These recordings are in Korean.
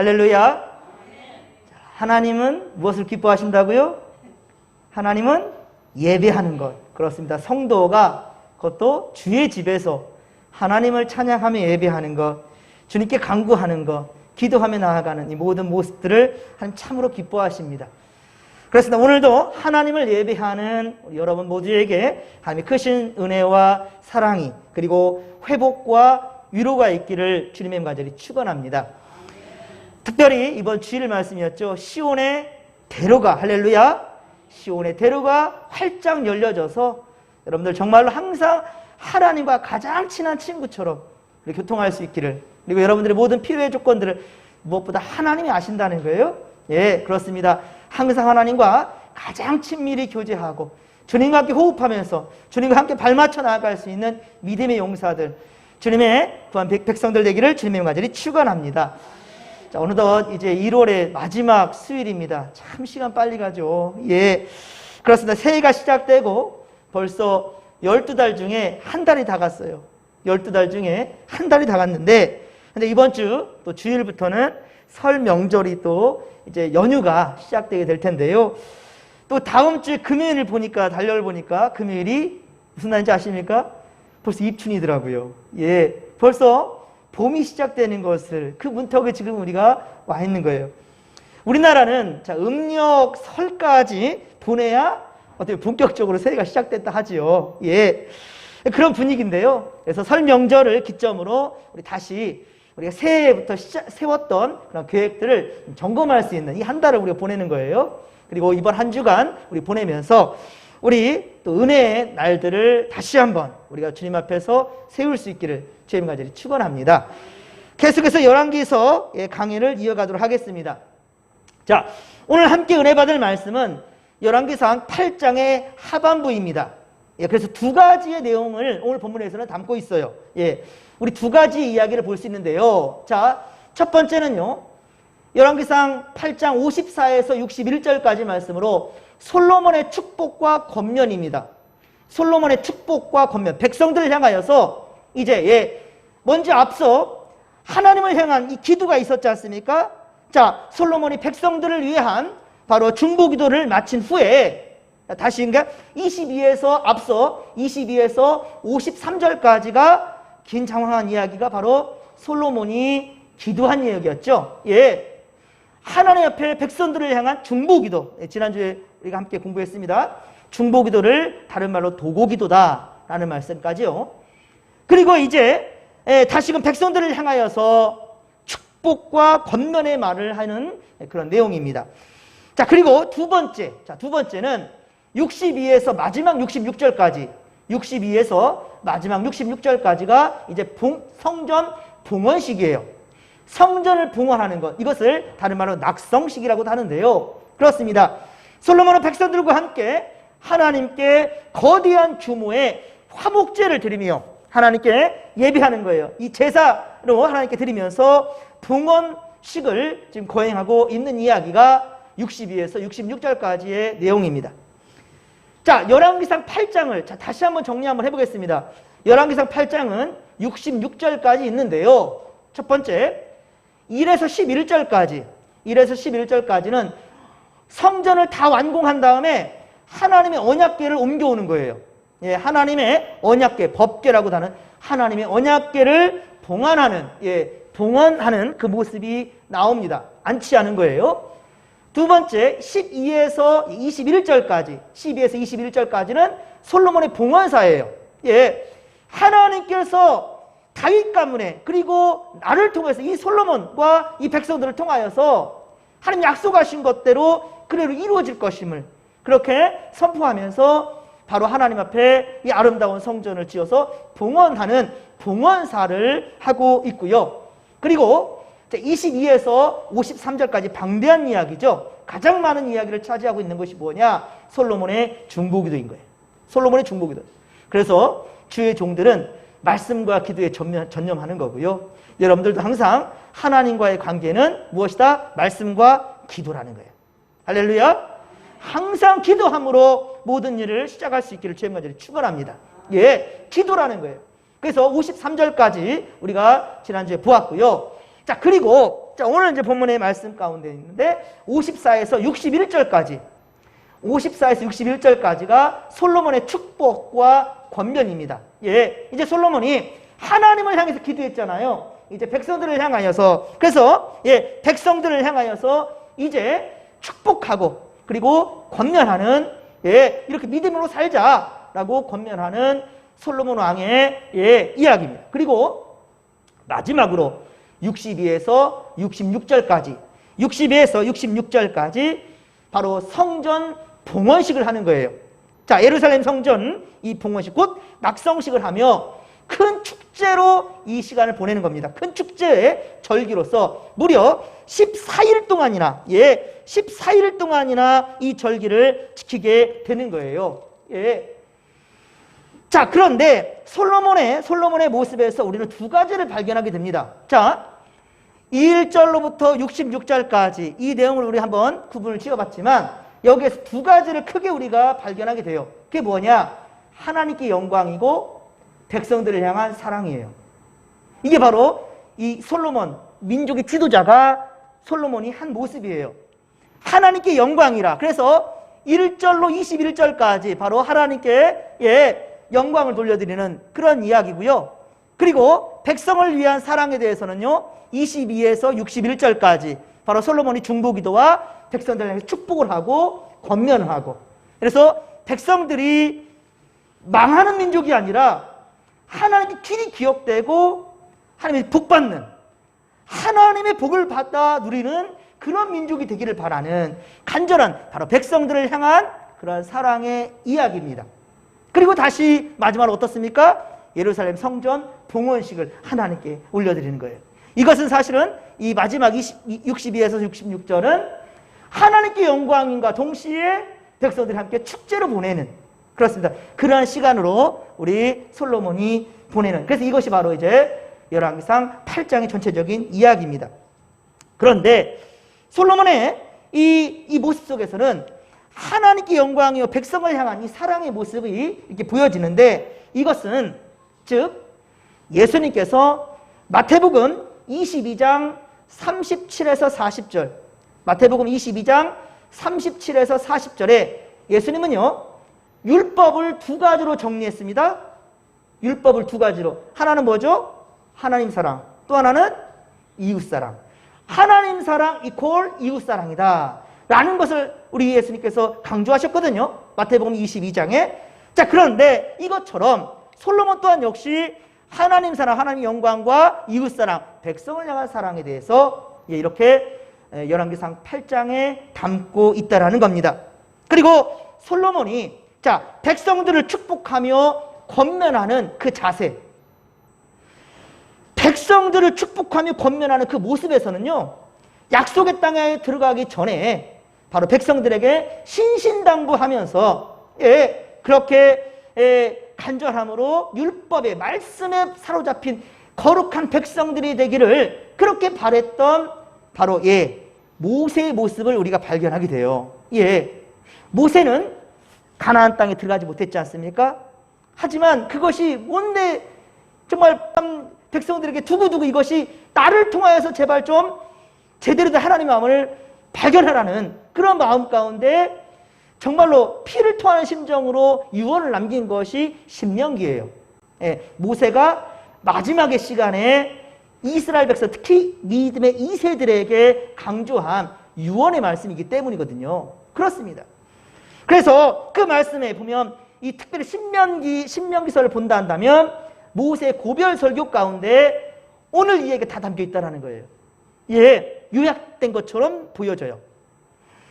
할렐루야. 하나님은 무엇을 기뻐하신다고요? 하나님은 예배하는 것. 그렇습니다. 성도가 그것도 주의 집에서 하나님을 찬양하며 예배하는 것, 주님께 간구하는 것, 기도하며 나아가는 이 모든 모습들을 하나님 참으로 기뻐하십니다. 그렇습니다. 오늘도 하나님을 예배하는 우리 여러분 모두에게 하나님의 크신 은혜와 사랑이 그리고 회복과 위로가 있기를 주님의 간절히 축원합니다. 특별히 이번 주일 말씀이었죠. 시온의 대로가, 할렐루야, 시온의 대로가 활짝 열려져서 여러분들 정말로 항상 하나님과 가장 친한 친구처럼 교통할 수 있기를, 그리고 여러분들의 모든 필요의 조건들을 무엇보다 하나님이 아신다는 거예요. 예, 그렇습니다. 항상 하나님과 가장 친밀히 교제하고 주님과 함께 호흡하면서 주님과 함께 발맞춰 나아갈 수 있는 믿음의 용사들, 주님의 부한 백성들 되기를 주님의 간절히 축원합니다. 자, 어느덧 이제 1월의 마지막 수요일입니다. 참 시간 빨리 가죠. 예, 그렇습니다. 새해가 시작되고 벌써 12달 중에 한 달이 다 갔어요. 12달 중에 한 달이 다 갔는데, 근데 이번 주 또 주일부터는 설 명절이 또 이제 연휴가 시작되게 될 텐데요. 또 다음 주 금요일을 보니까, 달력을 보니까 금요일이 무슨 날인지 아십니까? 벌써 입춘이더라고요. 예, 벌써 봄이 시작되는 것을, 그 문턱에 지금 우리가 와 있는 거예요. 우리나라는 자, 음력 설까지 보내야 어떻게 본격적으로 새해가 시작됐다 하지요. 예, 그런 분위기인데요. 그래서 설 명절을 기점으로 우리 다시 우리가 새해부터 세웠던 그런 계획들을 점검할 수 있는 이 한 달을 우리가 보내는 거예요. 그리고 이번 한 주간 우리 보내면서 우리 또 은혜의 날들을 다시 한번 우리가 주님 앞에서 세울 수 있기를 주님 간절히 축원합니다. 계속해서 열왕기서 강의를 이어가도록 하겠습니다. 자, 오늘 함께 은혜 받을 말씀은 열왕기상 8장의 하반부입니다. 예, 그래서 두 가지의 내용을 오늘 본문에서는 담고 있어요. 예, 우리 두 가지 이야기를 볼 수 있는데요. 자, 첫 번째는요, 열왕기상 8장 54에서 61절까지 말씀으로 솔로몬의 축복과 권면입니다. 솔로몬의 축복과 권면, 백성들을 향하여서 이제 먼저 앞서 하나님을 향한 이 기도가 있었지 않습니까? 자, 솔로몬이 백성들을 위한 바로 중보기도를 마친 후에 다시 그러니까 22에서 앞서 22에서 53절까지가 긴 장황한 이야기가 바로 솔로몬이 기도한 이야기였죠. 예, 하나님 앞에 백성들을 향한 중보기도, 지난주에 우리가 함께 공부했습니다. 중보기도를 다른 말로 도고기도다라는 말씀까지요. 그리고 이제 다시금 백성들을 향하여서 축복과 권면의 말을 하는 그런 내용입니다. 자, 그리고 두 번째는 62에서 마지막 66절까지, 62에서 마지막 66절까지가 이제 성전 봉헌식이에요. 성전을 봉헌하는 것, 이것을 다른 말로 낙성식이라고도 하는데요. 그렇습니다. 솔로몬은 백성들과 함께 하나님께 거대한 규모의 화목제를 드리며 하나님께 예배하는 거예요. 이 제사로 하나님께 드리면서 봉헌식을 지금 거행하고 있는 이야기가 62에서 66절까지의 내용입니다. 자, 열왕기상 8장을 다시 한번 정리 한번 해보겠습니다. 열왕기상 8장은 66절까지 있는데요. 첫 번째, 1에서 11절까지는 성전을 다 완공한 다음에 하나님의 언약궤를 옮겨오는 거예요. 예, 하나님의 언약궤, 법궤라고 하는 하나님의 언약궤를 봉헌하는 그 모습이 나옵니다. 안치하는 거예요. 두 번째, 12에서 21절까지는 솔로몬의 봉헌사예요. 예, 하나님께서 다윗 가문에, 그리고 나를 통해서 이 솔로몬과 이 백성들을 통하여서 하나님 약속하신 것대로 그대로 이루어질 것임을 그렇게 선포하면서 바로 하나님 앞에 이 아름다운 성전을 지어서 봉헌하는 봉헌사를 하고 있고요. 그리고 22에서 53절까지 방대한 이야기죠. 가장 많은 이야기를 차지하고 있는 것이 뭐냐? 솔로몬의 중보기도인 거예요. 솔로몬의 중보기도. 그래서 주의 종들은 말씀과 기도에 전념하는 거고요. 여러분들도 항상 하나님과의 관계는 무엇이다? 말씀과 기도라는 거예요. 할렐루야. 항상 기도함으로 모든 일을 시작할 수 있기를 주의 간절히 축원합니다. 예, 기도라는 거예요. 그래서 53절까지 우리가 지난주에 보았고요. 자, 그리고 자, 오늘 이제 본문의 말씀 가운데 있는데 54에서 61절까지 54에서 61절까지가 솔로몬의 축복과 권면입니다. 예, 이제 솔로몬이 하나님을 향해서 기도했잖아요. 이제 백성들을 향하여서, 그래서 예, 백성들을 향하여서 이제 축복하고 그리고 권면하는, 예, 이렇게 믿음으로 살자라고 권면하는 솔로몬 왕의 예, 이야기입니다. 그리고 마지막으로 62에서 66절까지 62에서 66절까지 바로 성전 봉헌식을 하는 거예요. 자, 예루살렘 성전 이 봉헌식, 곧 낙성식을 하며 큰 축제로 이 시간을 보내는 겁니다. 큰 축제의 절기로서 무려 14일 동안이나, 예, 14일 동안이나 이 절기를 지키게 되는 거예요. 예. 자, 그런데 솔로몬의 모습에서 우리는 두 가지를 발견하게 됩니다. 자, 1절로부터 66절까지 이 내용을 우리 한번 구분을 지어봤지만 여기에서 두 가지를 크게 우리가 발견하게 돼요. 그게 뭐냐? 하나님께 영광이고 백성들을 향한 사랑이에요. 이게 바로 이 솔로몬, 민족의 지도자가 솔로몬이 한 모습이에요. 하나님께 영광이라. 그래서 1절로 21절까지 바로 하나님께 예, 영광을 돌려드리는 그런 이야기고요. 그리고 백성을 위한 사랑에 대해서는요, 22에서 61절까지 바로 솔로몬이 중보기도와 백성들을 향해 축복을 하고 권면을 하고, 그래서 백성들이 망하는 민족이 아니라 하나님의 길이 기억되고 하나님의 복받는, 하나님의 복을 받아 누리는 그런 민족이 되기를 바라는 간절한 바로 백성들을 향한 그런 사랑의 이야기입니다. 그리고 다시 마지막으로 어떻습니까? 예루살렘 성전 봉헌식을 하나님께 올려드리는 거예요. 이것은 사실은 이 마지막 62에서 66절은 하나님께 영광인과 동시에 백성들이 함께 축제로 보내는, 그렇습니다. 그러한 시간으로 우리 솔로몬이 보내는, 그래서 이것이 바로 이제 열왕기상 8장의 전체적인 이야기입니다. 그런데 솔로몬의 이 모습 속에서는 하나님께 영광이요 백성을 향한 이 사랑의 모습이 이렇게 보여지는데, 이것은 즉 예수님께서 마태복음 22장 37에서 40절, 마태복음 22장 37에서 40절에 예수님은요 율법을 두 가지로 정리했습니다. 율법을 두 가지로. 하나는 뭐죠? 하나님 사랑. 또 하나는 이웃 사랑. 하나님 사랑 이퀄 이웃 사랑이다 라는 것을 우리 예수님께서 강조하셨거든요. 마태복음 22장에. 자, 그런데 이것처럼 솔로몬 또한 역시 하나님 사랑, 하나님 영광과 이웃 사랑, 백성을 향한 사랑에 대해서 이렇게 열왕기상 8장에 담고 있다라는 겁니다. 그리고 솔로몬이 자, 백성들을 축복하며 권면하는 그 자세, 백성들을 축복하며 권면하는 그 모습에서는요, 약속의 땅에 들어가기 전에 바로 백성들에게 신신당부하면서 그렇게 간절함으로 율법의 말씀에 사로잡힌 거룩한 백성들이 되기를 그렇게 바랬던 바로 모세의 모습을 우리가 발견하게 돼요. 모세는 가나안 땅에 들어가지 못했지 않습니까? 하지만 그것이 뭔데 정말 백성들에게 두고두고 이것이 나를 통하여서 제발 좀 제대로 된 하나님의 마음을 발견하라는 그런 마음 가운데 정말로 피를 토하는 심정으로 유언을 남긴 것이 신명기예요. 모세가 마지막의 시간에 이스라엘 백성, 특히 믿음의 2세들에게 강조한 유언의 말씀이기 때문이거든요. 그렇습니다. 그래서 그 말씀에 보면 이 특별히 신명기서를 본다 한다면 모세의 고별 설교 가운데 오늘 이 얘기가 다 담겨 있다는 거예요. 요약된 것처럼 보여져요.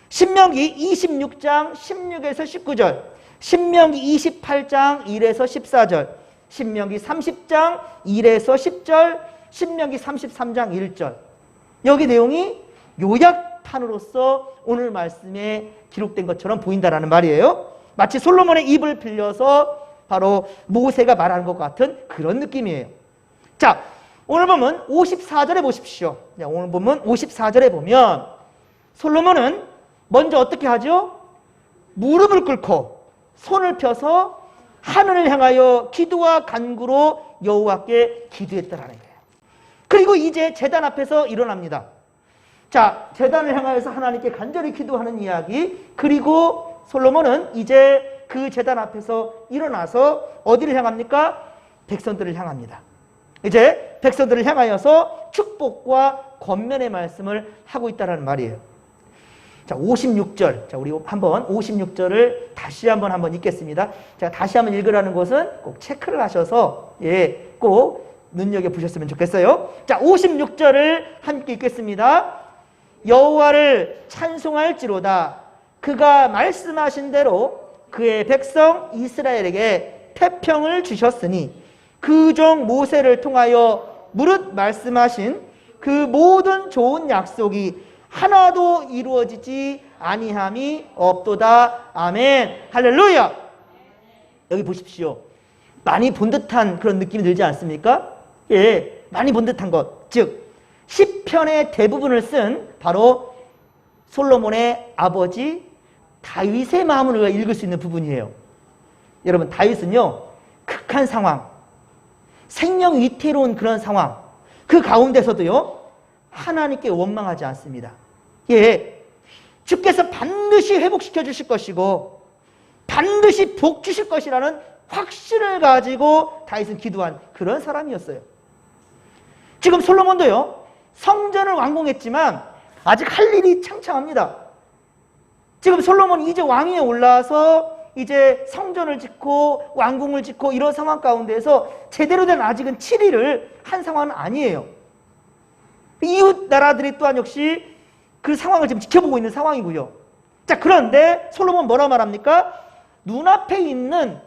신명기 26장 16에서 19절, 신명기 28장 1에서 14절, 신명기 30장 1에서 10절, 신명기 33장 1절. 여기 내용이 요약판으로서 오늘 말씀에 기록된 것처럼 보인다라는 말이에요. 마치 솔로몬의 입을 빌려서 바로 모세가 말하는 것 같은 그런 느낌이에요. 자, 오늘 보면 54절에 보십시오. 오늘 보면 54절에 보면 솔로몬은 먼저 어떻게 하죠? 무릎을 꿇고 손을 펴서 하늘을 향하여 기도와 간구로 여호와께 기도했다라는 거예요. 그리고 이제 제단 앞에서 일어납니다. 자, 제단을 향하여서 하나님께 간절히 기도하는 이야기. 그리고 솔로몬은 이제 그 제단 앞에서 일어나서 어디를 향합니까? 백성들을 향합니다. 이제 백성들을 향하여서 축복과 권면의 말씀을 하고 있다는 말이에요. 자, 56절. 자, 우리 한번 56절을 다시 한번 읽겠습니다. 자, 다시 한번 읽으라는 것은 꼭 체크를 하셔서, 꼭 눈여겨보셨으면 좋겠어요. 자, 56절을 함께 읽겠습니다. 여호와를 찬송할지로다. 그가 말씀하신 대로 그의 백성 이스라엘에게 태평을 주셨으니 그 종 모세를 통하여 무릇 말씀하신 그 모든 좋은 약속이 하나도 이루어지지 아니함이 없도다. 아멘. 할렐루야. 여기 보십시오. 많이 본 듯한 그런 느낌이 들지 않습니까? 예, 많이 본 듯한 것. 즉 시편의 대부분을 쓴 바로 솔로몬의 아버지 다윗의 마음을 우리가 읽을 수 있는 부분이에요. 여러분, 다윗은요, 극한 상황, 생명 위태로운 그런 상황, 그 가운데서도요, 하나님께 원망하지 않습니다. 예, 주께서 반드시 회복시켜 주실 것이고 반드시 복 주실 것이라는 확신을 가지고 다윗은 기도한 그런 사람이었어요. 지금 솔로몬도요, 성전을 완공했지만 아직 할 일이 창창합니다. 지금 솔로몬이 이제 왕위에 올라와서 이제 성전을 짓고 왕궁을 짓고 이런 상황 가운데에서 제대로 된 아직은 7일을 한 상황은 아니에요. 이웃 나라들이 또한 역시 그 상황을 지금 지켜보고 있는 상황이고요. 자, 그런데 솔로몬 뭐라고 말합니까? 눈앞에 있는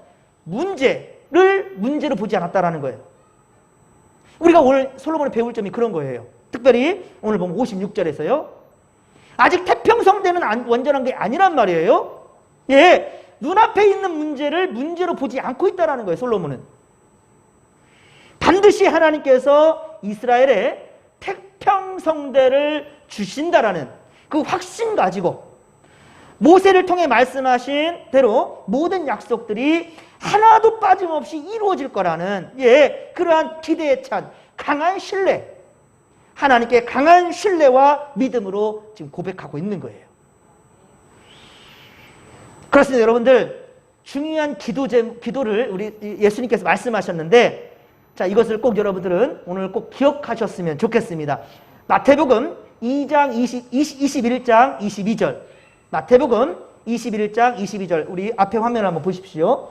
문제를 문제로 보지 않았다라는 거예요. 우리가 오늘 솔로몬이 배울 점이 그런 거예요. 특별히 오늘 보면 56절에서요. 아직 태평성대는 완전한 게 아니란 말이에요. 예, 눈앞에 있는 문제를 문제로 보지 않고 있다는 거예요. 솔로몬은. 반드시 하나님께서 이스라엘에 태평성대를 주신다라는 그 확신 가지고 모세를 통해 말씀하신 대로 모든 약속들이 하나도 빠짐없이 이루어질 거라는, 그러한 기대에 찬 강한 신뢰, 하나님께 강한 신뢰와 믿음으로 지금 고백하고 있는 거예요. 그렇습니다. 여러분들, 중요한 기도를 우리 예수님께서 말씀하셨는데, 자, 이것을 꼭 여러분들은 오늘 꼭 기억하셨으면 좋겠습니다. 마태복음 2장 21장 22절. 마태복음 21장 22절. 우리 앞에 화면을 한번 보십시오.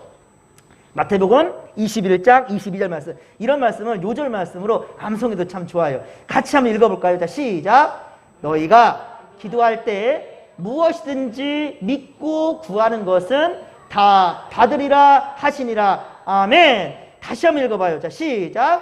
마태복음 21장 22절 말씀. 이런 말씀은 요절 말씀으로 암송해도 참 좋아요. 같이 한번 읽어볼까요? 자, 시작. 너희가 기도할 때 무엇이든지 믿고 구하는 것은 다 받으리라 하시니라. 아멘. 다시 한번 읽어봐요. 자, 시작.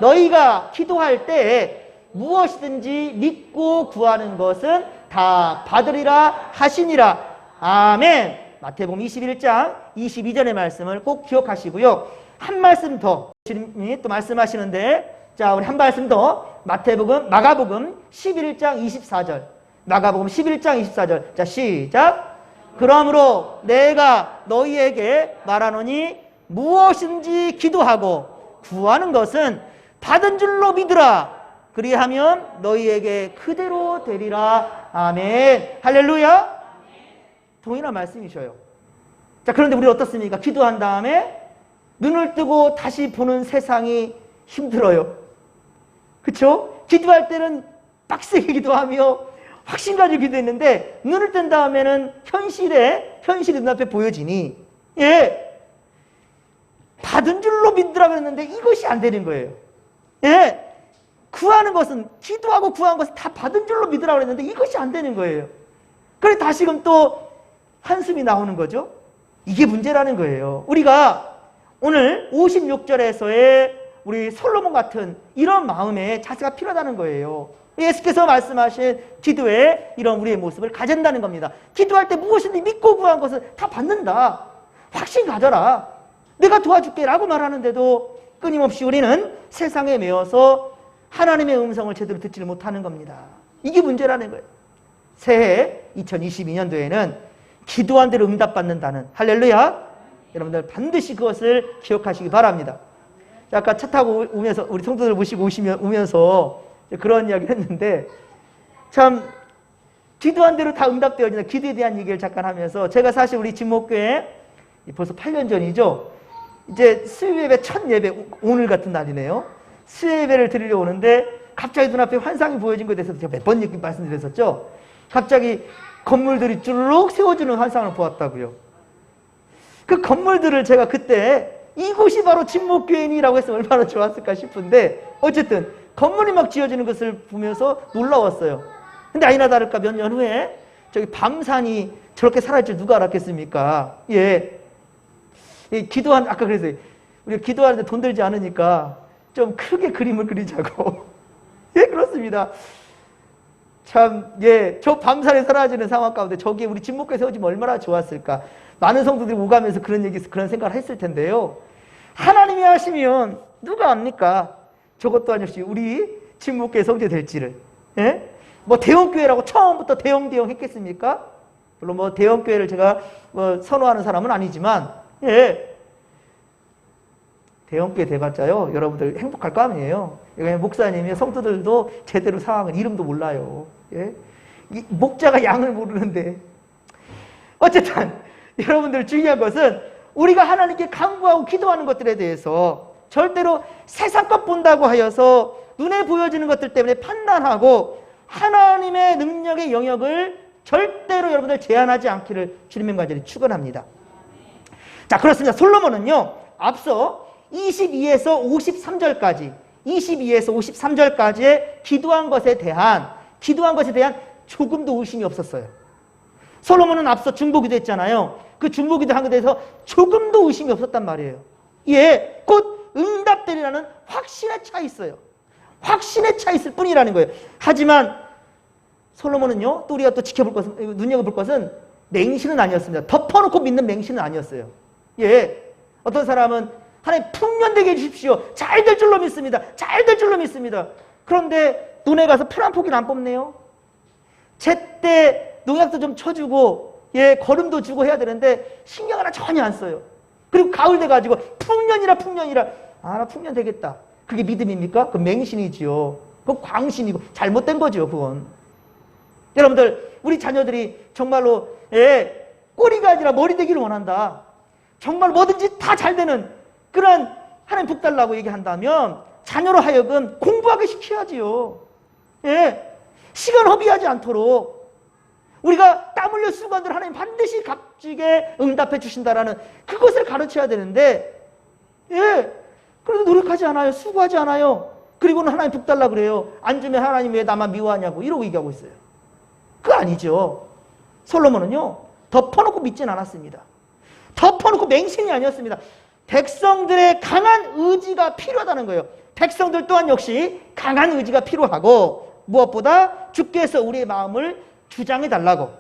너희가 기도할 때 무엇이든지 믿고 구하는 것은 다 받으리라 하시니라. 아멘. 마태복음 21장 22절의 말씀을 꼭 기억하시고요. 한 말씀 더 주님이 또 말씀하시는데, 자, 우리 한 말씀 더. 마가복음 11장 24절. 마가복음 11장 24절. 자, 시작. 그러므로 내가 너희에게 말하노니 무엇인지 기도하고 구하는 것은 받은 줄로 믿으라. 그리하면 너희에게 그대로 되리라. 아멘. 할렐루야. 동일한 말씀이셔요. 자, 그런데 우리 어떻습니까? 기도한 다음에 눈을 뜨고 다시 보는 세상이 힘들어요. 그렇죠? 기도할 때는 빡세게 기도하며 확신 가지고 기도했는데 눈을 뜬 다음에는 현실이 눈앞에 보여지니, 받은 줄로 믿으라 그랬는데 이것이 안 되는 거예요. 구하는 것은, 기도하고 구하는 것은 다 받은 줄로 믿으라 그랬는데 이것이 안 되는 거예요. 그래서 다시금 또 한숨이 나오는 거죠. 이게 문제라는 거예요. 우리가 오늘 56절에서의 우리 솔로몬 같은 이런 마음의 자세가 필요하다는 거예요. 예수께서 말씀하신 기도에 이런 우리의 모습을 가진다는 겁니다. 기도할 때 무엇이든지 믿고 구한 것은 다 받는다. 확신 가져라. 내가 도와줄게 라고 말하는데도 끊임없이 우리는 세상에 매여서 하나님의 음성을 제대로 듣지를 못하는 겁니다. 이게 문제라는 거예요. 새해 2022년도에는 기도한 대로 응답받는다는, 할렐루야. 여러분들 반드시 그것을 기억하시기 바랍니다. 아까 차 타고 오면서 우리 성도들 모시고 오면서 그런 이야기를 했는데, 참 기도한 대로 다 응답되어진다. 기도에 대한 얘기를 잠깐 하면서 제가 사실 우리 진목교회 벌써 8년 전이죠. 이제 수요예배 첫 예배 오늘 같은 날이네요. 수요예배를 드리려 오는데 갑자기 눈앞에 환상이 보여진 것에 대해서 제가 몇 번 말씀드렸었죠. 갑자기 건물들이 쭈르륵 세워지는 환상을 보았다고요. 그 건물들을 제가 그때 이곳이 바로 진목교회니라고 했으면 얼마나 좋았을까 싶은데 어쨌든 건물이 막 지어지는 것을 보면서 놀라웠어요. 근데 아니나 다를까 몇 년 후에 저기 밤산이 저렇게 사라질 줄 누가 알았겠습니까? 예. 아까 그랬어요. 우리가 기도하는데 돈 들지 않으니까 좀 크게 그림을 그리자고. 예, 그렇습니다. 참, 예, 저 밤산에 사라지는 상황 가운데 저기에 우리 진목교회 세워지면 얼마나 좋았을까. 많은 성도들이 오가면서 그런 생각을 했을 텐데요. 하나님이 하시면 누가 압니까? 저것도 아니었이 우리 진목교회 성제 될지를. 예? 뭐 대형교회라고 처음부터 대형 했겠습니까? 물론 뭐 대형교회를 제가 뭐 선호하는 사람은 아니지만, 예. 대형교회 돼봤자요, 여러분들 행복할 거 아니에요. 목사님이 성도들도 제대로 상황을 이름도 몰라요. 예? 목자가 양을 모르는데. 어쨌든 여러분들 중요한 것은 우리가 하나님께 간구하고 기도하는 것들에 대해서 절대로 세상 것 본다고 하여서 눈에 보여지는 것들 때문에 판단하고 하나님의 능력의 영역을 절대로 여러분들 제한하지 않기를 주님의 간절히 축원합니다. 자, 그렇습니다. 솔로몬은요, 앞서 22에서 53절까지의 기도한 것에 대한 조금도 의심이 없었어요. 솔로몬은 앞서 중보기도 했잖아요. 그 중보기도 한 것에 대해서 조금도 의심이 없었단 말이에요. 예, 곧 응답되리라는 확신에 차 있어요. 확신에 차 있을 뿐이라는 거예요. 하지만 솔로몬은요, 또 우리가 또 눈여겨볼 것은 맹신은 아니었습니다. 덮어놓고 믿는 맹신은 아니었어요. 예, 어떤 사람은 하나님 풍년되게 해주십시오. 잘 될 줄로 믿습니다. 잘 될 줄로 믿습니다. 그런데 눈에 가서 풀 한 포기는 안 뽑네요. 제때 농약도 좀 쳐주고, 예, 거름도 주고 해야 되는데 신경 하나 전혀 안 써요. 그리고 가을 돼가지고 풍년이라 나 풍년 되겠다. 그게 믿음입니까? 그건 맹신이지요. 그건 광신이고 잘못된 거죠. 그건. 여러분들, 우리 자녀들이 정말로, 예, 꼬리가 아니라 머리 되기를 원한다. 정말 뭐든지 다 잘 되는 그런 하나님 복 달라고 얘기한다면 자녀로 하여금 공부하게 시켜야지요. 예, 시간 허비하지 않도록 우리가 땀 흘려 수고한들 하나님 반드시 값지게 응답해 주신다라는 그것을 가르쳐야 되는데, 예, 그래도 노력하지 않아요. 수고하지 않아요. 그리고는 하나님 복 달라 그래요. 안 주면 하나님 왜 나만 미워하냐고 이러고 얘기하고 있어요. 그거 아니죠. 솔로몬은요, 덮어놓고 믿진 않았습니다. 덮어놓고 맹신이 아니었습니다. 백성들의 강한 의지가 필요하다는 거예요. 백성들 또한 역시 강한 의지가 필요하고 무엇보다 주께서 우리의 마음을 주장해 달라고.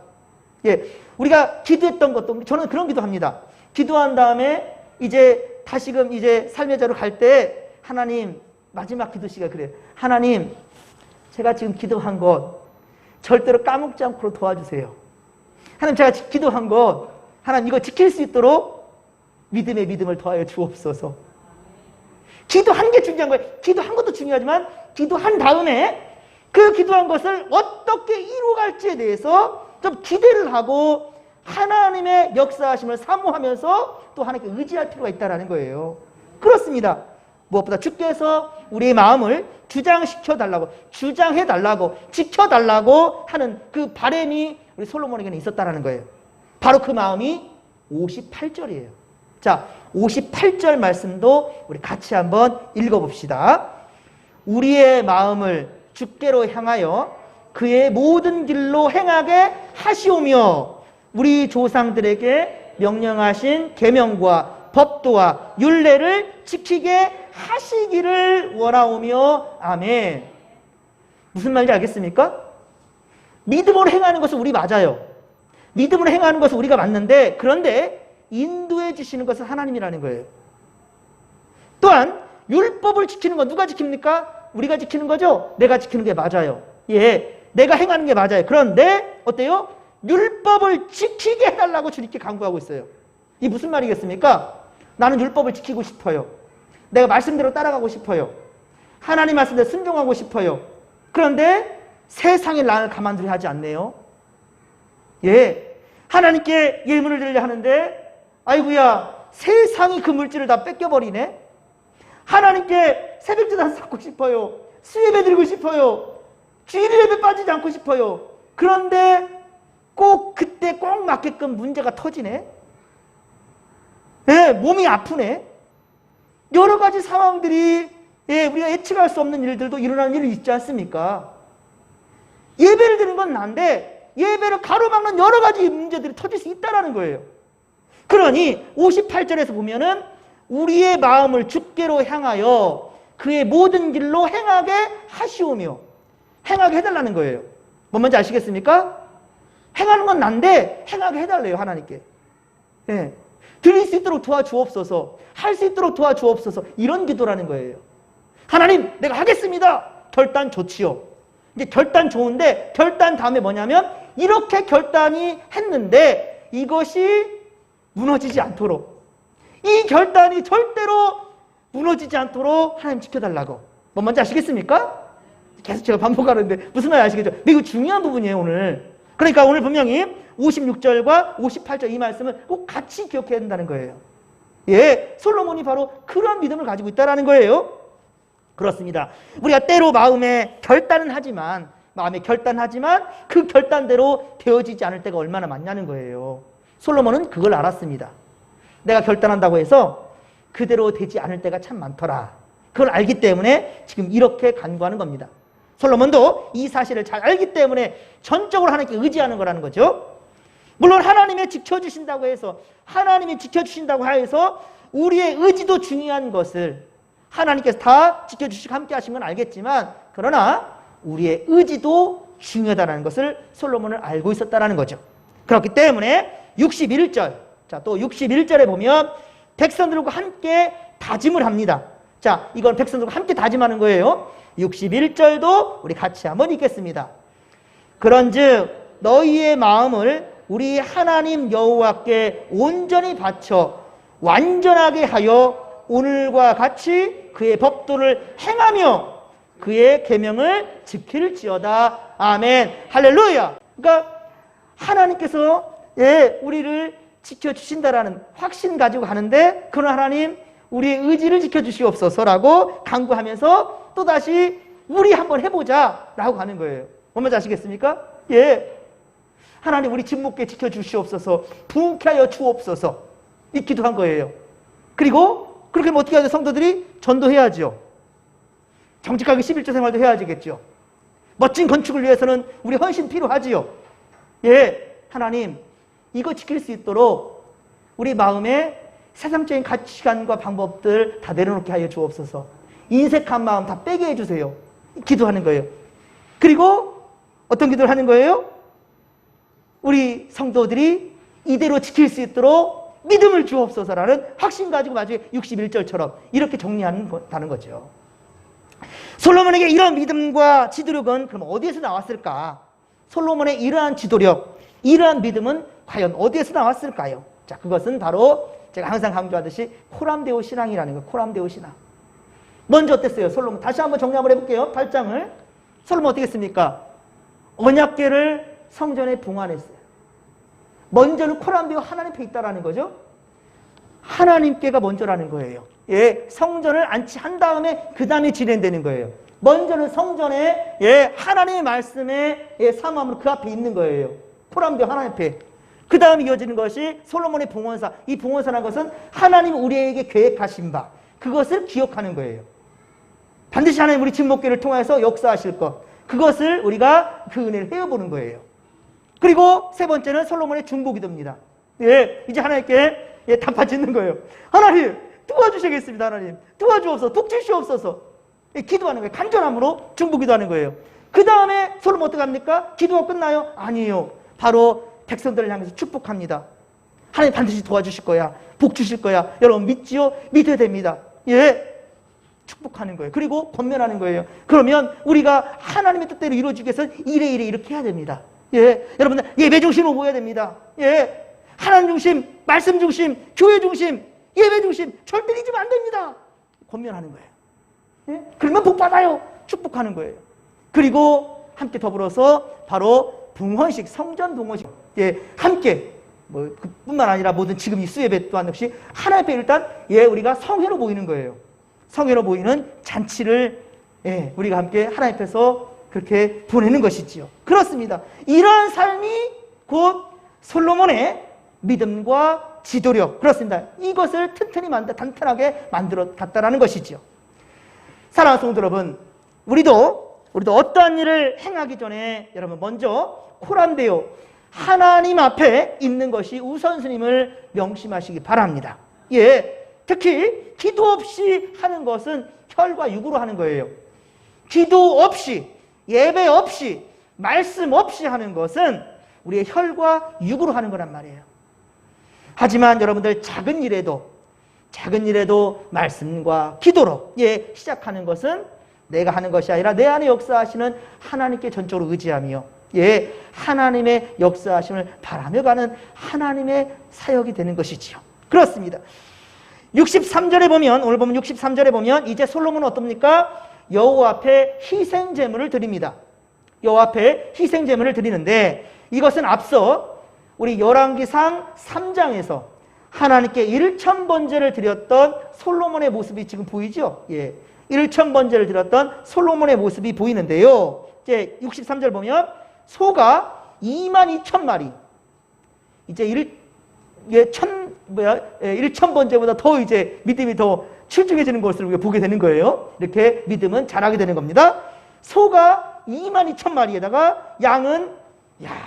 예, 우리가 기도했던 것도 저는 그런 기도합니다. 기도한 다음에 이제 다시금 이제 삶의 자로 갈 때 하나님, 마지막 기도 시간 그래요. 하나님, 제가 지금 기도한 것 절대로 까먹지 않고 도와주세요. 하나님, 제가 기도한 것 하나님 이거 지킬 수 있도록 믿음의 믿음을 더하여 주옵소서. 기도한 게 중요한 거예요. 기도한 것도 중요하지만 기도한 다음에 그 기도한 것을 어떻게 이루어갈지에 대해서 좀 기대를 하고 하나님의 역사하심을 사모하면서 또 하나님께 의지할 필요가 있다는 거예요. 그렇습니다. 무엇보다 주께서 우리의 마음을 주장시켜달라고, 주장해달라고, 지켜달라고 하는 그 바람이 우리 솔로몬에게는 있었다는 거예요. 바로 그 마음이 58절이에요. 자, 58절 말씀도 우리 같이 한번 읽어봅시다. 우리의 마음을 주께로 향하여 그의 모든 길로 행하게 하시오며 우리 조상들에게 명령하신 계명과 법도와 율례를 지키게 하시기를 원하오며 아멘. 무슨 말인지 알겠습니까? 믿음으로 행하는 것은 우리 맞아요. 믿음으로 행하는 것은 우리가 맞는데, 그런데 인도해 주시는 것은 하나님이라는 거예요. 또한 율법을 지키는 건 누가 지킵니까? 우리가 지키는 거죠? 내가 지키는 게 맞아요. 예, 내가 행하는 게 맞아요. 그런데 어때요? 율법을 지키게 해달라고 주님께 간구하고 있어요. 이게 무슨 말이겠습니까? 나는 율법을 지키고 싶어요. 내가 말씀대로 따라가고 싶어요. 하나님 말씀대로 순종하고 싶어요. 그런데 세상의 난을 가만두게 하지 않네요. 예, 하나님께 예물을 드리려 하는데 아이고야 세상이 그 물질을 다 뺏겨버리네. 하나님께 새벽기도 쌓고 싶어요. 수예배 드리고 싶어요. 주일 예배 빠지지 않고 싶어요. 그런데 꼭 그때 꼭 맞게끔 문제가 터지네. 예, 몸이 아프네. 여러 가지 상황들이 우리가 예측할 수 없는 일들도 일어나는 일이 있지 않습니까? 예배를 드리는 건 난데 예배를 가로막는 여러 가지 문제들이 터질 수 있다는 거예요. 그러니 58절에서 보면은 우리의 마음을 주께로 향하여 그의 모든 길로 행하게 하시오며, 행하게 해달라는 거예요. 뭔 말인지 아시겠습니까? 행하는 건 난데 행하게 해달래요, 하나님께. 예. 드릴 수 있도록 도와주옵소서, 할 수 있도록 도와주옵소서, 이런 기도라는 거예요. 하나님, 내가 하겠습니다. 결단 좋지요. 이제 결단 좋은데 결단 다음에 뭐냐면 이렇게 결단이 했는데 이것이 무너지지 않도록, 이 결단이 절대로 무너지지 않도록 하나님 지켜달라고. 뭔 말인지 아시겠습니까? 계속 제가 반복하는데 무슨 말인지 아시겠죠? 매우 중요한 부분이에요, 오늘. 그러니까 오늘 분명히 56절과 58절 이 말씀을 꼭 같이 기억해야 된다는 거예요. 예, 솔로몬이 바로 그런 믿음을 가지고 있다는 거예요. 그렇습니다. 우리가 때로 마음에 결단하지만 그 결단대로 되어지지 않을 때가 얼마나 많냐는 거예요. 솔로몬은 그걸 알았습니다. 내가 결단한다고 해서 그대로 되지 않을 때가 참 많더라. 그걸 알기 때문에 지금 이렇게 간구하는 겁니다. 솔로몬도 이 사실을 잘 알기 때문에 전적으로 하나님께 의지하는 거라는 거죠. 물론 하나님이 지켜주신다고 해서, 하나님이 지켜주신다고 해서 우리의 의지도 중요한 것을 하나님께서 다 지켜주시고 함께 하신 건 알겠지만, 그러나 우리의 의지도 중요하다는 것을 솔로몬은 알고 있었다는 거죠. 그렇기 때문에 61절, 자, 또 61절에 보면 백성들과 함께 다짐을 합니다. 자, 이건 백성들과 함께 다짐하는 거예요. 61절도 우리 같이 한번 읽겠습니다. 그런즉 너희의 마음을 우리 하나님 여호와께 온전히 바쳐 완전하게 하여 오늘과 같이 그의 법도를 행하며 그의 계명을 지킬지어다. 아멘. 할렐루야. 그러니까 하나님께서 우리를 지켜주신다라는 확신 가지고 가는데, 그런 하나님 우리의 의지를 지켜주시옵소서라고 간구하면서 또다시 우리 한번 해보자 라고 가는 거예요. 뭔 말인지 아시겠습니까? 예, 하나님 우리 집목계 지켜주시옵소서, 부흥케 하여 주옵소서, 이 기도한 거예요. 그리고 그렇게 하면 어떻게 하죠? 성도들이 전도해야죠. 정직하게 11조 생활도 해야겠죠. 멋진 건축을 위해서는 우리 헌신 필요하지요. 예, 하나님 이거 지킬 수 있도록 우리 마음에 세상적인 가치관과 방법들 다 내려놓게 하여 주옵소서. 인색한 마음 다 빼게 해주세요. 기도하는 거예요. 그리고 어떤 기도를 하는 거예요? 우리 성도들이 이대로 지킬 수 있도록 믿음을 주옵소서라는 확신 가지고 마지막에 61절처럼 이렇게 정리한다는 거죠. 솔로몬에게 이런 믿음과 지도력은 그럼 어디에서 나왔을까? 솔로몬의 이러한 지도력, 이러한 믿음은 과연 어디에서 나왔을까요? 자, 그것은 바로 제가 항상 강조하듯이 코람데오 신앙이라는 거예요. 코람데오 신앙. 먼저 어땠어요? 솔로몬. 다시 한번 정리 한번 해볼게요. 8장을. 솔로몬 어떻게 했습니까? 언약궤를 성전에 봉안했어요. 먼저는 코람데오 하나님 앞에 있다라는 거죠. 하나님께가 먼저라는 거예요. 예, 성전을 안치한 다음에 그 다음에 진행되는 거예요. 먼저는 성전에 하나님의 말씀에 사모함으로 그 앞에 있는 거예요. 코람데오 하나님 앞에. 그 다음에 이어지는 것이 솔로몬의 봉헌사. 이 봉헌사라는 것은 하나님 우리에게 계획하신 바, 그것을 기억하는 거예요. 반드시 하나님 우리 집목교를 통해서 역사하실 것, 그것을 우리가 그 은혜를 헤어보는 거예요. 그리고 세 번째는 솔로몬의 중보기도입니다. 예, 이제 하나님께 단팥짓는 거예요. 하나님 도와주시겠습니다. 하나님 도와주옵소서, 복주시옵소서. 기도하는 거예요. 간절함으로 중보기도하는 거예요. 그 다음에 솔로몬 어떻게 합니까? 기도가 끝나요? 아니에요. 바로 백성들을 향해서 축복합니다. 하나님 반드시 도와주실 거야, 복 주실 거야. 여러분 믿지요? 믿어야 됩니다. 예, 축복하는 거예요. 그리고 권면하는 거예요. 그러면 우리가 하나님의 뜻대로 이루어지기 위해서는 이렇게 해야 됩니다. 예, 여러분들 예배 중심으로 모여야 됩니다. 예, 하나님 중심, 말씀 중심, 교회 중심, 예배 중심 절대 잊으면 안 됩니다. 권면하는 거예요. 예? 그러면 복 받아요. 축복하는 거예요. 그리고 함께 더불어서 바로 붕헌식, 성전 붕헌식, 예, 함께 뭐 그뿐만 아니라 모든 지금 이 수예배 또한 역시 하나님 앞에 일단 예, 우리가 성회로 모이는 거예요. 성회로 모이는 잔치를 예, 우리가 함께 하나님 앞에서 그렇게 보내는 것이지요. 그렇습니다. 이러한 삶이 곧 솔로몬의 믿음과 지도력, 그렇습니다. 이것을 튼튼히 단단하게 만들어 갔다라는 것이지요. 사랑하는 성도 여러분, 우리도 어떠한 일을 행하기 전에 여러분 먼저 코란데요, 하나님 앞에 있는 것이 우선순위임을 명심하시기 바랍니다. 예, 특히 기도 없이 하는 것은 혈과 육으로 하는 거예요. 기도 없이, 예배 없이, 말씀 없이 하는 것은 우리의 혈과 육으로 하는 거란 말이에요. 하지만 여러분들 작은 일에도 말씀과 기도로 예, 시작하는 것은 내가 하는 것이 아니라 내 안에 역사하시는 하나님께 전적으로 의지하며 예, 하나님의 역사하심을 바라며 가는 하나님의 사역이 되는 것이지요. 그렇습니다. 63절에 보면, 오늘 보면 63절에 보면 이제 솔로몬은 어떻습니까? 여호와 앞에 희생 제물을 드립니다. 여호와 앞에 희생 제물을 드리는데 이것은 앞서 우리 열왕기상 3장에서 하나님께 1,000번제를 드렸던 솔로몬의 모습이 지금 보이죠? 예. 1,000번제를 드렸던 솔로몬의 모습이 보이는데요. 이제 63절 보면 소가 22,000마리. 이제 1,000번제보다 더 이제 믿음이 더 출중해지는 것을 우리가 보게 되는 거예요. 이렇게 믿음은 자라게 되는 겁니다. 소가 22,000마리에다가 양은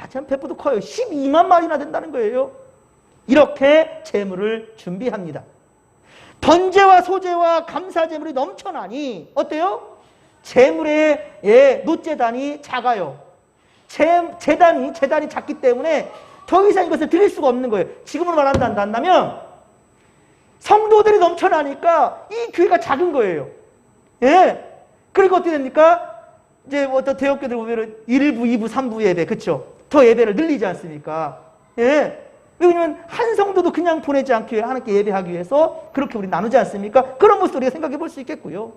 참 배포도 커요. 12만 마리나 된다는 거예요. 이렇게 제물을 준비합니다. 번제와 소제와 감사제물이 넘쳐나니 어때요? 제물의 놋제단이 작아요. 제단이 작기 때문에 더 이상 이것을 드릴 수가 없는 거예요. 지금으로 말한다면 성도들이 넘쳐나니까 이 교회가 작은 거예요. 예. 그리고 어떻게 됩니까? 이제 어떤 대형교들 보면 1부, 2부, 3부 예배, 그쵸? 더 예배를 늘리지 않습니까? 예. 왜냐면 한 성도도 그냥 보내지 않기 위해 하나님께 예배하기 위해서 그렇게 우리 나누지 않습니까? 그런 모습을 우리가 생각해 볼 수 있겠고요.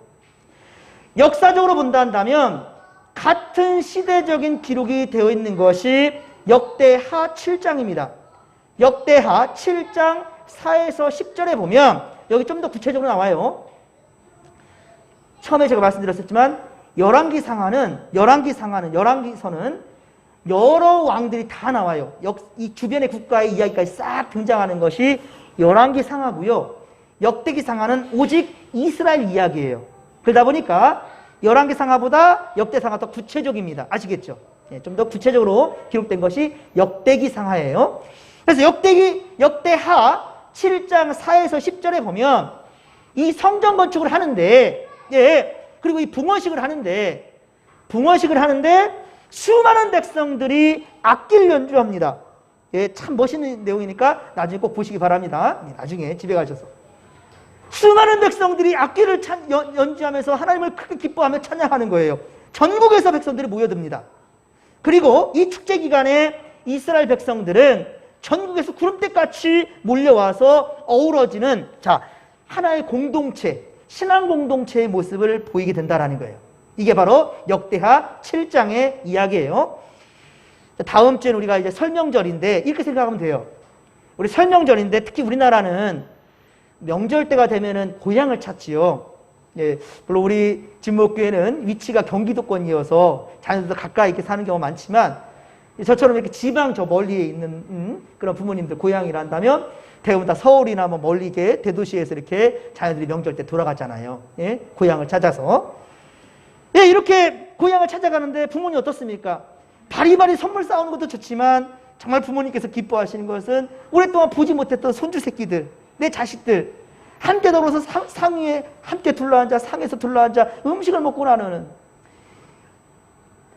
역사적으로 본다면 같은 시대적인 기록이 되어 있는 것이 역대하 7장입니다. 역대하 7장 4에서 10절에 보면 여기 좀 더 구체적으로 나와요. 처음에 제가 말씀드렸었지만 열왕기서는 여러 왕들이 다 나와요. 이 주변의 국가의 이야기까지 싹 등장하는 것이 열왕기상하고요. 역대기상하는 오직 이스라엘 이야기예요. 그러다 보니까 열왕기상하보다 역대상하 더 구체적입니다. 아시겠죠? 예, 좀 더 구체적으로 기록된 것이 역대기상하예요. 그래서 역대하 7장 4에서 10절에 보면 이 성전 건축을 하는데, 예, 그리고 이 붕헌식을 하는데 수많은 백성들이 악기를 연주합니다. 예, 참 멋있는 내용이니까 나중에 꼭 보시기 바랍니다. 나중에 집에 가셔서. 수많은 백성들이 악기를 연주하면서 하나님을 크게 기뻐하며 찬양하는 거예요. 전국에서 백성들이 모여듭니다. 그리고 이 축제 기간에 이스라엘 백성들은 전국에서 구름대같이 몰려와서 어우러지는 하나의 공동체, 신앙 공동체의 모습을 보이게 된다는 거예요. 이게 바로 역대하 7장의 이야기예요. 다음 주에는 우리가 이제 설명절인데 이렇게 생각하면 돼요. 우리 설명절인데 특히 우리나라는 명절 때가 되면은 고향을 찾지요. 예, 물론 우리 진목교회는 위치가 경기도권이어서 자녀들도 가까이 이렇게 사는 경우가 많지만 저처럼 이렇게 지방 저 멀리에 있는 그런 부모님들 고향이란다면 대부분 다 서울이나 뭐 멀리 이게 대도시에서 이렇게 자녀들이 명절 때 돌아가잖아요. 예, 고향을 찾아서. 예, 이렇게 고향을 찾아가는데 부모님 어떻습니까? 바리바리 선물 싸우는 것도 좋지만 정말 부모님께서 기뻐하시는 것은 오랫동안 보지 못했던 손주 새끼들, 내 자식들 함께 더불어서 상 위에 함께 둘러앉아 상에서 둘러앉아 음식을 먹고 나누는.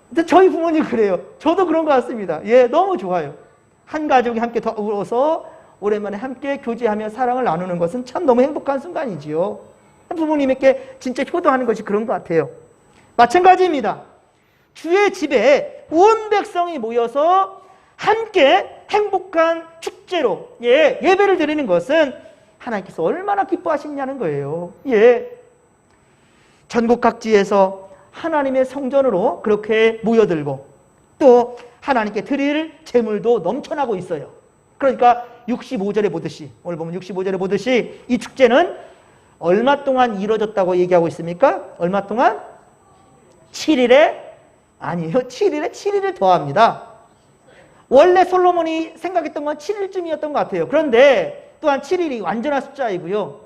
근데 저희 부모님 그래요. 저도 그런 것 같습니다. 예, 너무 좋아요. 한 가족이 함께 더불어서 오랜만에 함께 교제하며 사랑을 나누는 것은 참 너무 행복한 순간이지요. 부모님에게 진짜 효도하는 것이 그런 것 같아요. 마찬가지입니다. 주의 집에 온 백성이 모여서 함께 행복한 축제로 예배를 드리는 것은 하나님께서 얼마나 기뻐하시냐는 거예요. 예. 전국 각지에서 하나님의 성전으로 그렇게 모여들고 또 하나님께 드릴 제물도 넘쳐나고 있어요. 그러니까 65절에 보듯이, 오늘 보면 65절에 보듯이 이 축제는 얼마 동안 이루어졌다고 얘기하고 있습니까? 얼마 동안? 7일에? 아니에요. 7일에 7일을 더합니다. 원래 솔로몬이 생각했던 건 7일쯤이었던 것 같아요. 그런데 또한 7일이 완전한 숫자이고요.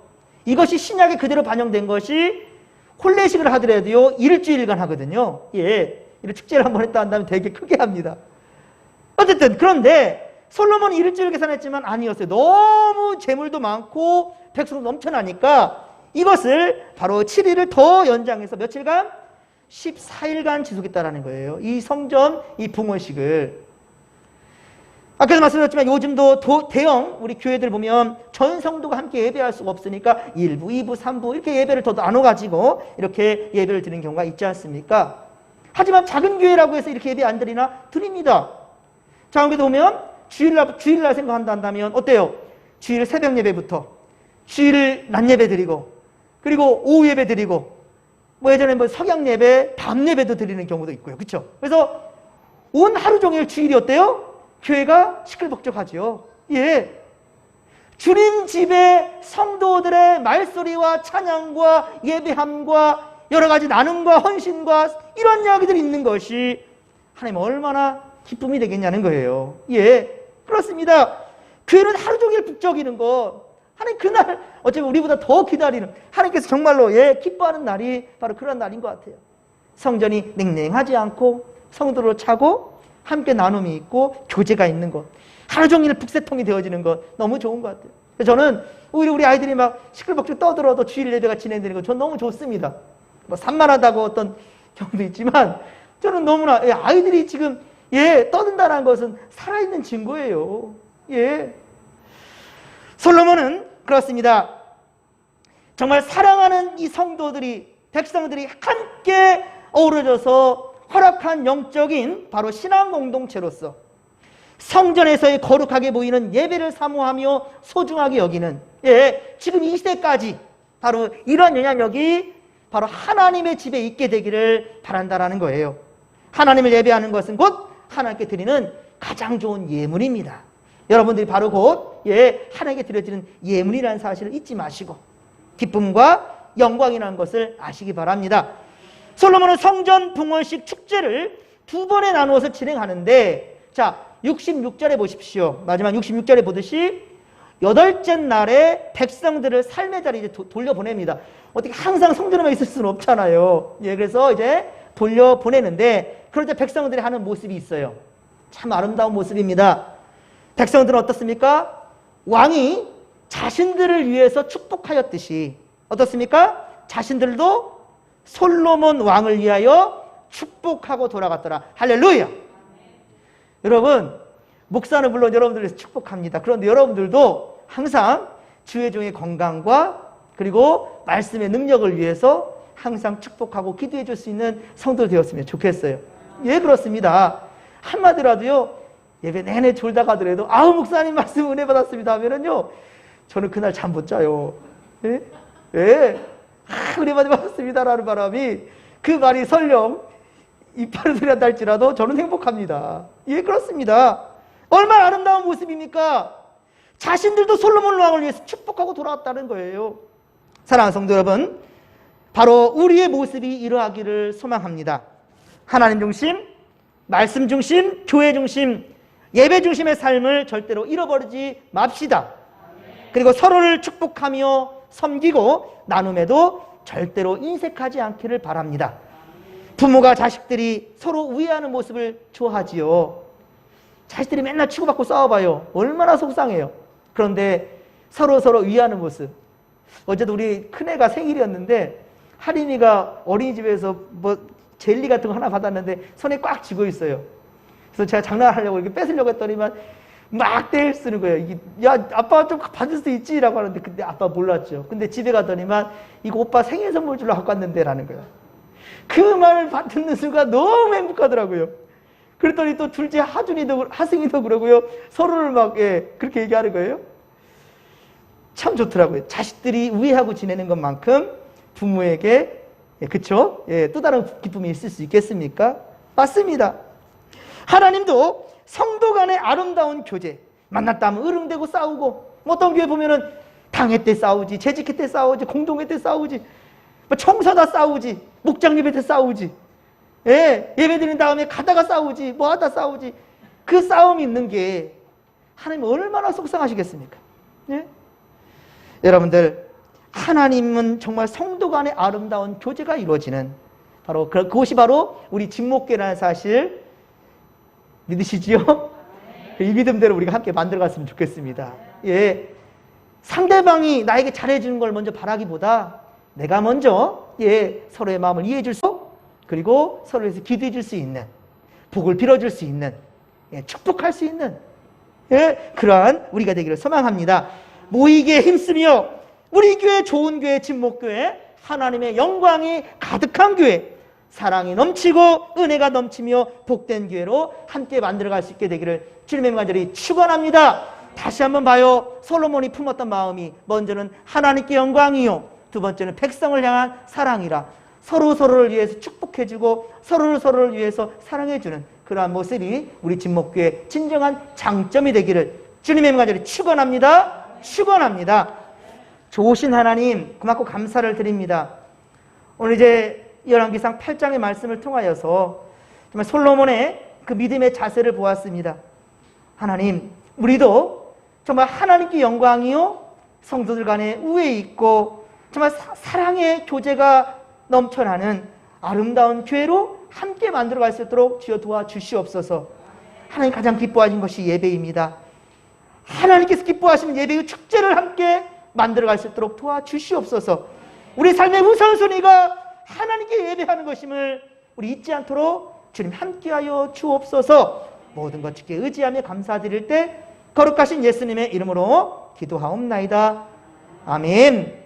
이것이 신약에 그대로 반영된 것이 혼례식을 하더라도요, 일주일간 하거든요. 예. 이런 축제를 한번 했다 한다면 되게 크게 합니다. 어쨌든, 그런데 솔로몬이 일주일 계산했지만 아니었어요. 너무 재물도 많고 백성도 넘쳐나니까 이것을 바로 7일을 더 연장해서 며칠간? 14일간 지속했다라는 거예요. 이 성전, 이 붕어식을. 아까도 말씀드렸지만 요즘도 대형 우리 교회들 보면 전 성도가 함께 예배할 수가 없으니까 1부, 2부, 3부 이렇게 예배를 더 나눠가지고 이렇게 예배를 드리는 경우가 있지 않습니까? 하지만 작은 교회라고 해서 이렇게 예배 안 드리나? 드립니다. 자, 여기도 보면 주일날 생각한다면 어때요? 주일 새벽 예배부터 주일 낮 예배 드리고 그리고 오후 예배 드리고 뭐 예전에 뭐 석양 예배, 밤 예배도 드리는 경우도 있고요. 그렇죠? 그래서 온 하루 종일 주일이 어때요? 교회가 시끌벅적하죠. 예. 주님 집에 성도들의 말소리와 찬양과 예배함과 여러 가지 나눔과 헌신과 이런 이야기들이 있는 것이 하나님 얼마나 기쁨이 되겠냐는 거예요. 예. 그렇습니다. 교회는 하루 종일 북적이는 거. 하나님 그날 어쩌면 우리보다 더 기다리는 하나님께서 정말로 기뻐하는 날이 바로 그런 날인 것 같아요. 성전이 냉랭하지 않고 성도로 차고 함께 나눔이 있고 교제가 있는 것. 하루 종일 북새통이 되어지는 것 너무 좋은 것 같아요. 저는 오히려 우리 아이들이 막 시끌벅적 떠들어도 주일 예배가 진행되는 거 전 너무 좋습니다. 뭐 산만하다고 어떤 경우도 있지만 저는 너무나 아이들이 지금 떠든다는 것은 살아있는 증거예요. 예. 솔로몬은 그렇습니다. 정말 사랑하는 이 성도들이 백성들이 함께 어우러져서 허락한 영적인 바로 신앙 공동체로서 성전에서의 거룩하게 보이는 예배를 사모하며 소중하게 여기는 지금 이 시대까지 바로 이런 영향력이 바로 하나님의 집에 있게 되기를 바란다라는 거예요. 하나님을 예배하는 것은 곧 하나님께 드리는 가장 좋은 예물입니다. 여러분들이 바로 곧 하나님께 드려지는 예물이라는 사실을 잊지 마시고 기쁨과 영광이라는 것을 아시기 바랍니다. 솔로몬은 성전 붕어식 축제를 두 번에 나누어서 진행하는데 자 66절에 보십시오. 마지막 66절에 보듯이 8째 날에 백성들을 삶의 자리에 돌려보냅니다. 어떻게 항상 성전에만 있을 수는 없잖아요. 그래서 이제 돌려보내는데 그럴 때 백성들이 하는 모습이 있어요. 참 아름다운 모습입니다. 백성들은 어떻습니까? 왕이 자신들을 위해서 축복하였듯이 어떻습니까? 자신들도 솔로몬 왕을 위하여 축복하고 돌아갔더라. 할렐루야. 여러분, 목사는 물론 여러분들을 위해서 축복합니다. 그런데 여러분들도 항상 주의 종의 건강과 그리고 말씀의 능력을 위해서 항상 축복하고 기도해 줄 수 있는 성도 되었으면 좋겠어요. 그렇습니다. 한마디라도요, 예배 내내 졸다 가더라도 아우 목사님 말씀 은혜 받았습니다 하면은요, 저는 그날 잠 못 자요. 은혜 받았습니다라는 바람이 그 말이 설령 이빨을 소리 한다 할지라도 저는 행복합니다. 그렇습니다. 얼마나 아름다운 모습입니까? 자신들도 솔로몬 왕을 위해서 축복하고 돌아왔다는 거예요. 사랑하는 성도 여러분, 바로 우리의 모습이 이러하기를 소망합니다. 하나님 중심, 말씀 중심, 교회 중심, 예배 중심의 삶을 절대로 잃어버리지 맙시다. 그리고 서로를 축복하며 섬기고 나눔에도 절대로 인색하지 않기를 바랍니다. 부모가 자식들이 서로 우애하는 모습을 좋아하지요. 자식들이 맨날 치고받고 싸워봐요. 얼마나 속상해요. 그런데 서로 위하는 모습. 어제도 우리 큰애가 생일이었는데 할인이가 어린이집에서 뭐 젤리 같은 거 하나 받았는데 손에 꽉 쥐고 있어요. 그래서 제가 장난하려고 이렇게 뺏으려고 했더니만 막 떼일 쓰는 거예요. 야, 아빠 좀 받을 수 있지? 라고 하는데 근데 아빠 몰랐죠. 근데 집에 가더니만 이거 오빠 생일 선물 주려고 갖고 왔는데 라는 거예요. 그 말을 듣는 순간 너무 행복하더라고요. 그랬더니 또 둘째 하승이도 그러고요. 서로를 막 그렇게 얘기하는 거예요. 참 좋더라고요. 자식들이 우애하고 지내는 것만큼 부모에게 예, 그쵸? 예, 또 다른 기쁨이 있을 수 있겠습니까? 맞습니다. 하나님도 성도 간의 아름다운 교제, 만났다 하면 으름대고 싸우고, 어떤 교회 보면은 당회 때 싸우지, 재직회 때 싸우지, 공동회 때 싸우지, 청소다 싸우지, 목장 예배 때 싸우지, 예, 예배 드린 다음에 가다가 싸우지, 뭐 하다 싸우지. 그 싸움이 있는 게 하나님 얼마나 속상하시겠습니까? 예? 여러분들, 하나님은 정말 성도 간의 아름다운 교제가 이루어지는 바로 그것이 바로 우리 진목교회라는 사실 믿으시지요? 이 믿음대로 우리가 함께 만들어갔으면 좋겠습니다. 예, 상대방이 나에게 잘해주는 걸 먼저 바라기보다 내가 먼저 서로의 마음을 이해해 줄 수, 그리고 서로를 위해서 기도해 줄 수 있는, 복을 빌어줄 수 있는, 축복할 수 있는 그러한 우리가 되기를 소망합니다. 모이기에 힘쓰며 우리 교회, 좋은 교회, 진목교회, 하나님의 영광이 가득한 교회, 사랑이 넘치고 은혜가 넘치며 복된 교회로 함께 만들어갈 수 있게 되기를 주님의 간절히 축원합니다. 다시 한번 봐요. 솔로몬이 품었던 마음이 먼저는 하나님께 영광이요, 두 번째는 백성을 향한 사랑이라. 서로를 위해서 축복해주고 서로를 위해서 사랑해주는 그러한 모습이 우리 진목교회의 진정한 장점이 되기를 주님의 간절히 축원합니다. 축원합니다. 좋으신 하나님, 고맙고 감사를 드립니다. 오늘 이제 열왕기상 8장의 말씀을 통하여서 정말 솔로몬의 그 믿음의 자세를 보았습니다. 하나님, 우리도 정말 하나님께 영광이요, 성도들 간에 우애 있고 정말 사랑의 교제가 넘쳐나는 아름다운 교회로 함께 만들어갈 수 있도록 주여 도와주시옵소서. 하나님 가장 기뻐하신 것이 예배입니다. 하나님께서 기뻐하시는 예배의 축제를 함께 만들어갈 수 있도록 도와주시옵소서. 우리 삶의 우선순위가 하나님께 예배하는 것임을 우리 잊지 않도록 주님 함께하여 주옵소서. 모든 것 주께 의지하며 감사드릴 때 거룩하신 예수님의 이름으로 기도하옵나이다. 아멘.